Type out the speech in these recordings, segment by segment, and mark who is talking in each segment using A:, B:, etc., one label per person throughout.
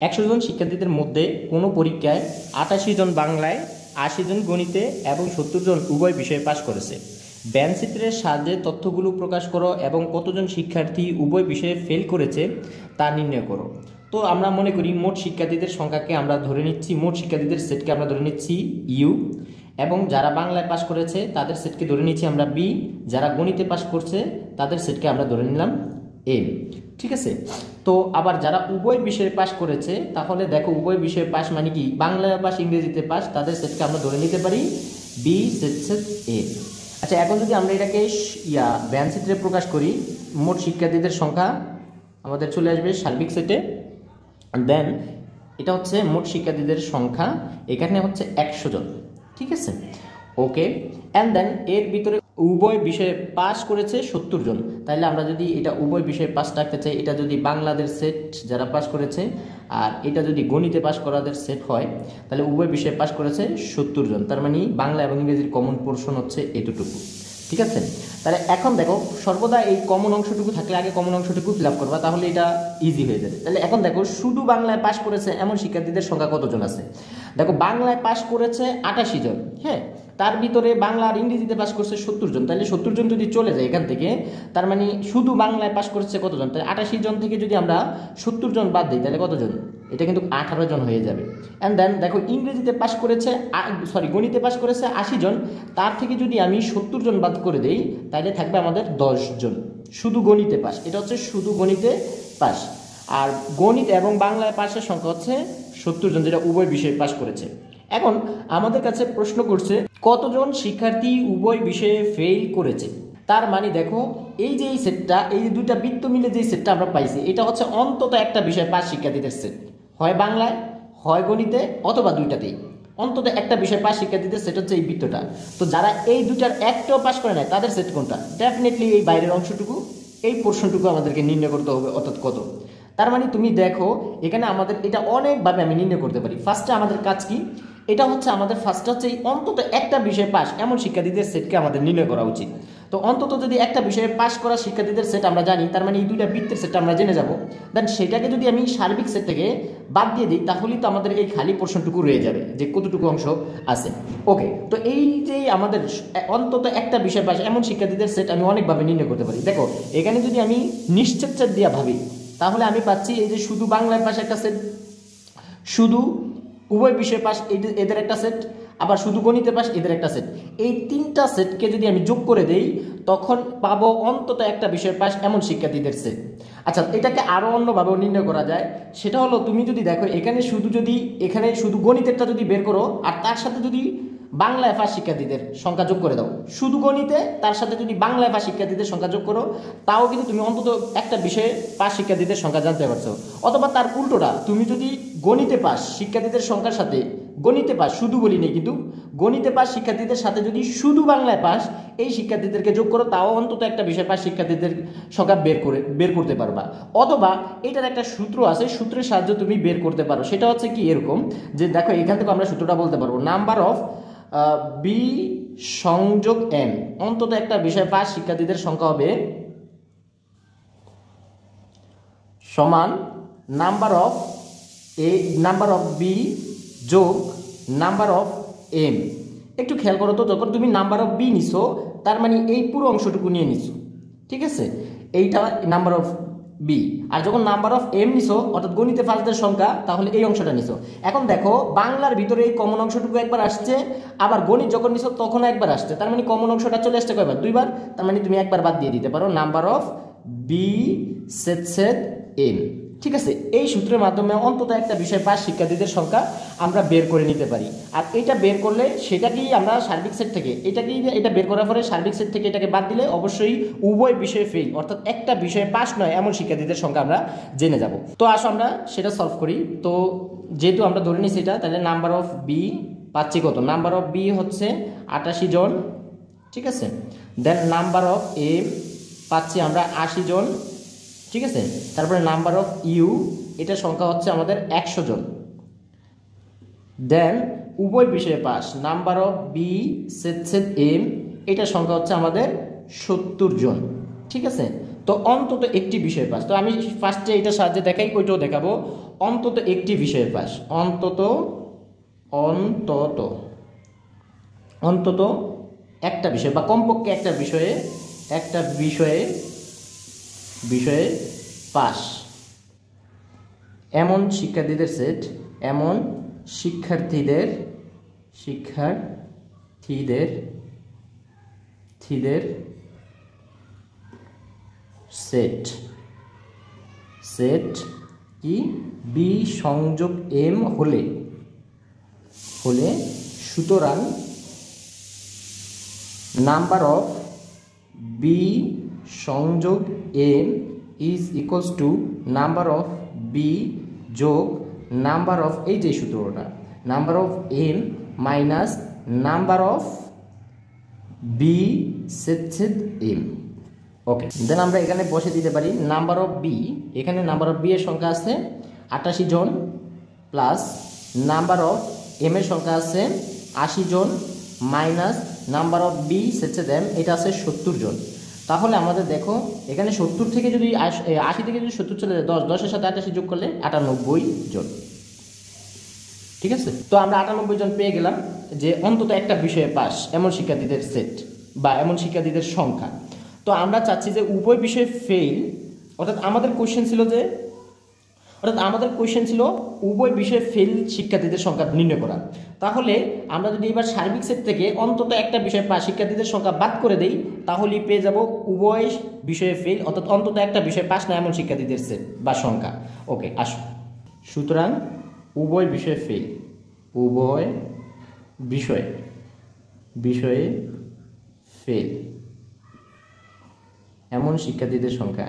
A: 100 জন শিক্ষার্থীদের মধ্যে কোনো পরীক্ষায় 88 জন বাংলায়, 80 জন গণিতে এবং 70 জন উভয় বিষয়ে পাশ করেছে। ব্যানচিত্রের সাহায্যে তথ্যগুলো প্রকাশ করো এবং কতজন শিক্ষার্থী উভয় বিষয়ে ফেল করেছে তা নির্ণয় করো। তো আমরা মনে করি মোট শিক্ষার্থীদের সংখ্যাকে আমরা ধরে নিচ্ছি, মোট শিক্ষার্থীদের সেটকে আমরা ধরে নিচ্ছি ইউ, এবং যারা বাংলায় পাশ করেছে তাদের সেটকে ধরে নিচ্ছি আমরা বি, যারা গণিতে পাশ করছে তাদের সেটকে আমরা ধরে নিলাম এ। ঠিক আছে। তো আবার যারা উভয় বিষয়ে পাশ করেছে, তাহলে দেখো উভয় বিষয়ে পাশ মানে কি, বাংলায় পাশ ইংরেজিতে পাশ, তাদের সেটকে আমরা ধরে নিতে পারি বি সেট এ। আচ্ছা, এখন যদি আমরা এটাকে ব্যানচিত্রে প্রকাশ করি, মোট শিক্ষার্থীদের সংখ্যা আমাদের চলে আসবে সার্বিক সেটে, দেন এটা হচ্ছে মোট শিক্ষার্থীদের সংখ্যা, এখানে হচ্ছে 100 জন। ঠিক আছে, ওকে। অ্যান্ড দেন এর ভিতরে উভয় বিষয়ে পাস করেছে 70 জন। তাহলে আমরা যদি এটা উভয় বিষয়ে পাস রাখতে চাই, এটা যদি বাংলাদেশ সেট যারা পাস করেছে আর এটা যদি গণিতে পাস করাদের সেট হয়, তাহলে উভয় বিষয়ে পাস করেছে 70 জন। তার মানে বাংলা এবং ইংরেজির কমন পোর্শন হচ্ছে এতটুকু। ঠিক আছে, তাহলে এখন দেখো সর্বদা এই কমন অংশটুকু থাকলে আগে কমন অংশটুকু ফিল আপ করবা, তাহলে এটা ইজি হয়ে যাবে। তাহলে এখন দেখো শুধু বাংলায় পাস করেছে এমন শিক্ষার্থীদের সংখ্যা কতজন আছে। দেখো বাংলায় পাস করেছে 88 জন, হ্যাঁ, তার ভিতরে বাংলা আর ইংরেজিতে পাস করছে 70 জন। তাহলে 70 জন যদি চলে যায় এখান থেকে, তার মানে শুধু বাংলায় পাস করেছে কতজন, তাহলে 88 জন থেকে যদি আমরা 70 জন বাদ দিই তাহলে কতজন, এটা কিন্তু 18 জন হয়ে যাবে। অ্যান্ড দেন দেখো ইংরেজিতে পাস করেছে গণিতে পাস করেছে 80 জন, তার থেকে যদি আমি 70 জন বাদ করে দেই তাহলে থাকবে আমাদের 10 জন শুধু গণিতে পাস। এটা হচ্ছে শুধু গণিতে পাস, আর গণিত এবং বাংলায় পাসের সংখ্যা হচ্ছে 70 জন, যেটা উভয় বিষয়ে পাস করেছে। এখন আমাদের কাছে প্রশ্ন করছে কতজন শিক্ষার্থী উভয় বিষয়ে ফেল করেছে। তার মানে দেখো এই যে এই সেটটা, এই যে দুইটা বৃত্ত মিলে যে সেটটা আমরা পাইছি, এটা হচ্ছে অন্তত একটা বিষয়ে পাস শিক্ষার্থীদের সেট, হয় বাংলায় হয় গণিতে অথবা দুইটাতেই অন্তত একটা বিষয় পাস শিক্ষার্থীদের সেট হচ্ছে এই বৃত্তটা। তো যারা এই দুইটার একটাও পাস করে নেয় তাদের সেট কোনটা, ডেফিনেটলি এই বাইরের অংশটুকু, এই পোর্শনটুকু আমাদেরকে নির্ণয় করতে হবে, অর্থাৎ কত। তার মানে তুমি দেখো এখানে আমাদের এটা অনেকভাবে আমি নির্ণয় করতে পারি। ফার্স্টে আমাদের কাজ কি, এটা হচ্ছে আমাদের ফার্স্টে হচ্ছে অন্তত একটা বিষয়ে পাস এমন শিক্ষার্থীদের সেটকে আমাদের নির্ণয় করা উচিত। তো অন্তত যদি একটা বিষয়ে পাস করা শিক্ষার্থীদের সেট আমরা জানি, তার মানে এই দুইটা বৃত্তের সেটটা আমরা জেনে যাব, দেন সেটাকে যদি আমি সার্বিক সেট থেকে বাদ দিয়ে দিই তাহলেই তো আমাদের এই খালি পোর্শনটুকু রয়ে যাবে যে কতটুকু অংশ আছে। ওকে, তো এই যে আমাদের অন্তত একটা বিষয় পাস এমন শিক্ষার্থীদের সেট আমি অনেকভাবে নির্ণয় করতে পারি। দেখো এখানে যদি আমি নিশ্চিত সেট দিয়ে ভাবি তাহলে আমি পাচ্ছি এই যে শুধু বাংলার পাশে একটা সেট, শুধু উভয় বিষয় পাস এদের একটা সেট, আবার শুধু গণিতের পাস এদের একটা সেট। এই তিনটা সেটকে যদি আমি যোগ করে দেই তখন পাবো অন্তত একটা বিষয় পাস এমন শিক্ষার্থীদের সেট। আচ্ছা, এটাকে আরও অন্যভাবেও নির্ণয় করা যায়, সেটা হলো তুমি যদি দেখো এখানে শুধু গণিতেরটা যদি বের করো আর তার সাথে যদি বাংলায় পাস শিক্ষার্থীদের সংখ্যা যোগ করে দাও, শুধু গণিতে তার সাথে যদি বাংলায় পাস শিক্ষার্থীদের সংখ্যা যোগ করো, তাও কিন্তু তুমি অন্তত একটা বিষয়ে পাস শিক্ষার্থীদের সংখ্যা জানতে পারছো। অথবা তার উল্টোটা, তুমি যদি গণিতে পাস শিক্ষার্থীদের সংখ্যার সাথে গণিতে পাস, শুধু বলি নেই কিন্তু গণিতে পাস শিক্ষার্থীদের সাথে যদি শুধু বাংলায় পাস এই শিক্ষার্থীদেরকে যোগ করো, তাও অন্তত একটা বিষয় পাস শিক্ষার্থীদের সংখ্যা বের করতে পারবা। অথবা এটার একটা সূত্র আছে, সূত্রের সাহায্যে তুমি বের করতে পারো। সেটা হচ্ছে কি এরকম যে দেখো এখান থেকে আমরা সূত্রটা বলতে পারবো, নাম্বার অফ বি সংযোগ এন, অন্তত একটা বিষয় পাস শিক্ষার্থীদের সংখ্যা হবে সমান নাম্বার অফ বি যোগ নাম্বার অফ এম। একটু খেয়াল করো তো, যখন তুমি নাম্বার অফ বি নিছো তার মানে এই পুরো অংশটুকু নিয়ে নিছো, ঠিক আছে, এইটা নাম্বার অফ বি। আর যখন নাম্বার অফ এম নিছো অর্থাৎ গণিতে ফার্স্টদের সংখ্যা, তাহলে এই অংশটা নিছো। এখন দেখো বাংলার ভিতরে এই কমন অংশটুকু একবার আসছে, আবার গণিত যখন নিছো তখন একবার আসছে, তার মানে কমন অংশটা চলে আসছে কয়বার, দুইবার। তার মানে তুমি একবার বাদ দিয়ে দিতে পারো number of B set M. ঠিক আছে, এই সূত্রের মাধ্যমে অন্তত একটা বিষয় পাস শিক্ষার্থীদের সংখ্যা আমরা বের করে নিতে পারি। আর এটা বের করলে সেটাকেই আমরা সার্বিক সেট থেকে এটা বের করার পরে সার্বিক সেট থেকে এটাকে বাদ দিলে অবশ্যই উভয় বিষয়ে ফেল অর্থাৎ একটা বিষয়ে পাস নয় এমন শিক্ষার্থীদের সংখ্যা আমরা জেনে যাব। তো আসো আমরা সেটা সলভ করি। তো যেহেতু আমরা ধরে নিই সেটা, তাহলে নাম্বার অফ বি পাচ্ছি কত, নাম্বার অফ বি হচ্ছে 88 জন, ঠিক আছে। দেন নাম্বার অফ এম পাচ্ছি আমরা 80 জন, ঠিক আছে। তারপরে নাম্বার অফ ইউ, এটা সংখ্যা হচ্ছে আমাদের 100 জন। দেন উভয় বিষয়ে pass number of B set M, এটা সংখ্যা হচ্ছে আমাদের 70 জন, ঠিক আছে। তো অন্তত একটি বিষয় পাস, তো আমি ফার্স্টে এটা সাহায্যে দেখাই, ওইটাও দেখাবো। অন্তত একটি বিষয় পাস, অন্তত অন্তত অন্তত একটা বিষয় বা কমপক্ষে একটা বিষয়ে পাস এমন শিক্ষার্থীদের সেট, এমন শিক্ষার্থীদের সেট কি বি সংযোগ এম হলে সুতরাং নাম্বার অফ বি সংযোগ M is equals to number of B যোগ নাম্বার অফ, এই যে সূত্রটা, number of M minus number of B ছেদ এম। ওকে, দেন আমরা এখানে বসে দিতে পারি নাম্বার অফ বি, এখানে নাম্বার অফ বি এর সংখ্যা আছে 88 জন, প্লাস নাম্বার অফ এম এর সংখ্যা আছে 80 জন, মাইনাস নাম্বার অফ বি ছেদ এম, এটা আছে 70 জন। তাহলে আমাদের দেখো এখানে 70 থেকে যদি 80 থেকে যদি 70 চলে যায়, 10-10 সাথে 88 যোগ করলে 98 জন। ঠিক আছে, তো আমরা 98 জন পেয়ে গেলাম যে অন্তত একটা বিষয়ে পাস এমন শিক্ষার্থীদের সেট বা এমন শিক্ষার্থীদের সংখ্যা। তো আমরা চাচ্ছি যে উভয় বিষয়ে ফেল, অর্থাৎ আমাদের কোয়েশ্চেন ছিল উভয় বিষয়ে ফেল শিক্ষার্থীদের সংখ্যা নির্ণয় করা। তাহলে আমরা যদি এবার সার্বিক সেট থেকে অন্তত একটা বিষয়ে পাস শিক্ষার্থীদের সংখ্যা বাদ করে দেই, তাহলেই পেয়ে যাব উভয় বিষয়ে ফেল, অর্থাৎ অন্তত একটা বিষয়ে পাস না এমন শিক্ষার্থীদের সেট বা সংখ্যা। ওকে, আসো, সুতরাং উভয় বিষয়ে ফেল, উভয় বিষয়ে ফেল এমন শিক্ষার্থীদের সংখ্যা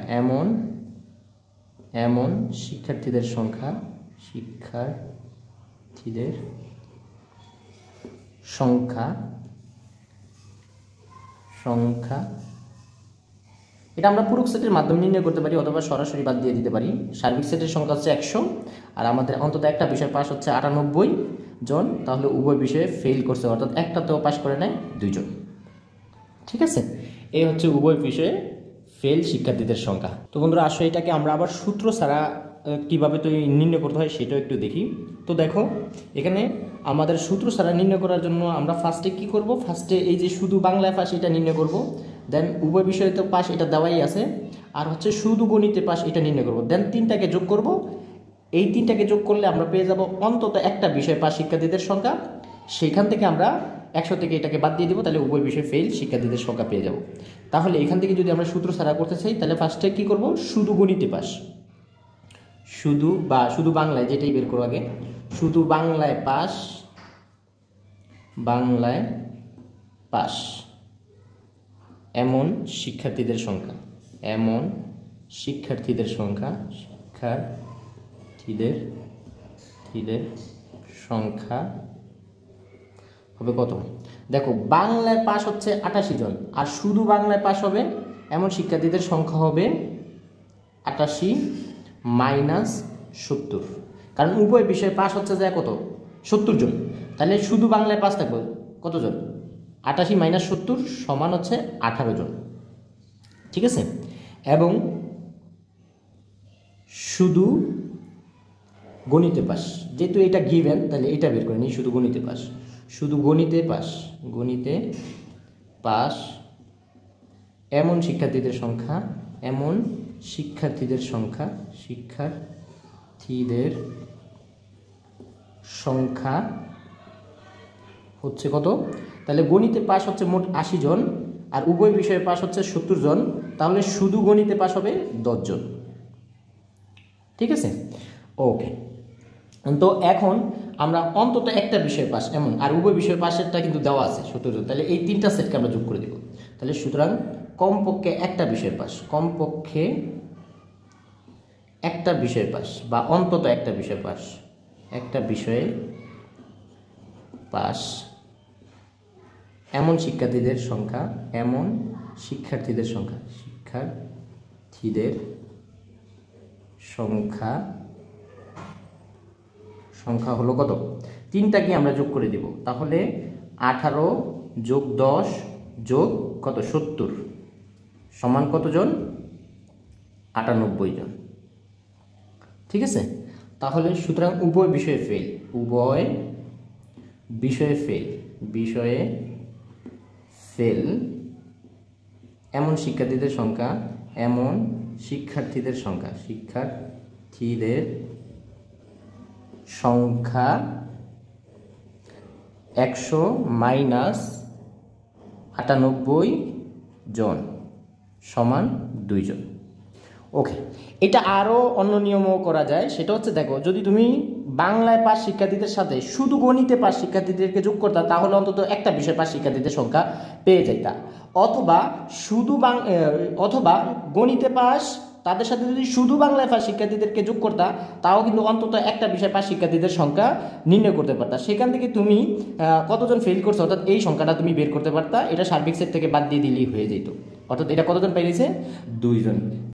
A: এটা আমরা পূরক সেটের মাধ্যমে নির্ণয় করতে পারি, অথবা সরাসরি বাদ দিয়ে দিতে পারি। সার্বিক সেটের সংখ্যা হচ্ছে 100, আর আমাদের অন্তত একটা বিষয় পাস হচ্ছে 98 জন, তাহলে উভয় বিষয়ে ফেল করছে, অর্থাৎ একটাতেও পাস করে নেয় 2 জন। ঠিক আছে, এই হচ্ছে উভয় বিষয়ে ফেল শিক্ষার্থীদের সংখ্যা। তো বন্ধুরা আসলে এটাকে আমরা আবার সূত্র ছাড়া কীভাবে তো নির্ণয় করতে হয় সেটাও একটু দেখি। তো দেখো এখানে আমাদের সূত্র ছাড়া নির্ণয় করার জন্য আমরা ফার্স্টে কি করব, ফার্স্টে এই যে শুধু বাংলায় পাস এটা নির্ণয় করব, দেন উভয় বিষয়ে তো পাস এটা দেওয়াই আছে, আর হচ্ছে শুধু গণিতে পাস এটা নির্ণয় করব, দেন তিনটাকে যোগ করব। এই তিনটাকে যোগ করলে আমরা পেয়ে যাব অন্তত একটা বিষয় পাস শিক্ষার্থীদের সংখ্যা। সেইখান থেকে আমরা 100 থেকে এটাকে বাদ দিয়ে দেবো, তাহলে উভয় বিষয়ে ফেল শিক্ষার্থীদের সংখ্যা পেয়ে যাব। তাহলে এখান থেকে যদি আমরা সূত্র ছাড়া করতে চাই, তাহলে ফার্স্টে কি করব, শুধু গণিতে পাস, শুধু বাংলায়, যেটাই বের করো আগে, শুধু বাংলায় পাস এমন শিক্ষার্থীদের সংখ্যা হবে কত? দেখো বাংলায় পাস হচ্ছে 88 জন, আর শুধু বাংলায় পাস হবে এমন শিক্ষার্থীদের সংখ্যা হবে 88 মাইনাস 70, কারণ উভয় বিষয়ে পাস হচ্ছে যায় কত, 70 জন। তাহলে শুধু বাংলায় পাস থাকবে কতজন, 88 মাইনাস 70 সমান হচ্ছে 18 জন। ঠিক আছে, এবং শুধু গণিতে পাস, যেহেতু এটা গিভেন তাহলে এটা বের করে নিই, শুধু গণিতে পাস এমন শিক্ষার্থীদের সংখ্যা হচ্ছে কত, তাহলে গণিতে পাস হচ্ছে মোট 80 জন, আর উভয় বিষয়ে পাস হচ্ছে 70 জন, তাহলে শুধু গণিতে পাস হবে 10 জন। ঠিক আছে, ওকে। তো এখন আমরা অন্তত একটা বিষয় পাস এমন, আর উভয় বিষয় পাশেরটা কিন্তু দেওয়া আছে 70 জন, তাহলে এই তিনটা সেটকে আমরা যোগ করে দেব। তাহলে সুতরাং কমপক্ষে একটা বিষয় পাস, বা অন্তত একটা বিষয় পাস, একটা বিষয়ে পাস এমন শিক্ষার্থীদের সংখ্যা হলো কত, তিনটাকে আমরা যোগ করে দেব। তাহলে 18 যোগ 10 যোগ কত 70 সমান কতজন, 98 জন। ঠিক আছে, তাহলে সুতরাং উভয় বিষয়ে ফেল, উভয় বিষয়ে ফেল, বিষয়ে ফেল এমন শিক্ষার্থীদের সংখ্যা, এমন শিক্ষার্থীদের সংখ্যা, শিক্ষার্থীদের সংখ্যা 100 - 98 জন সমান 2 জন। ওকে, এটা আরও অন্য নিয়মও করা যায়। সেটা হচ্ছে, দেখো, যদি তুমি বাংলায় পাস শিক্ষার্থীদের সাথে শুধু গণিতে পাস শিক্ষার্থীদেরকে যোগ করতা, তাহলে অন্তত একটা বিষয় পাস শিক্ষার্থীদের সংখ্যা পেয়ে যাইতা। অথবা গণিতে পাস তাদের সাথে যদি শুধু বাংলায় পাস শিক্ষার্থীদেরকে যোগ করতা, তাও কিন্তু অন্তত একটা বিষয় পাস শিক্ষার্থীদের সংখ্যা নির্ণয় করতে পারতা। সেখান থেকে তুমি কতজন ফেল করছো অর্থাৎ এই সংখ্যাটা তুমি বের করতে পারতা। এটা সার্বিক সেট থেকে বাদ দিয়ে দিলেই হয়ে যেত। অর্থাৎ এটা কতজন পেয়েছে? 2 জন।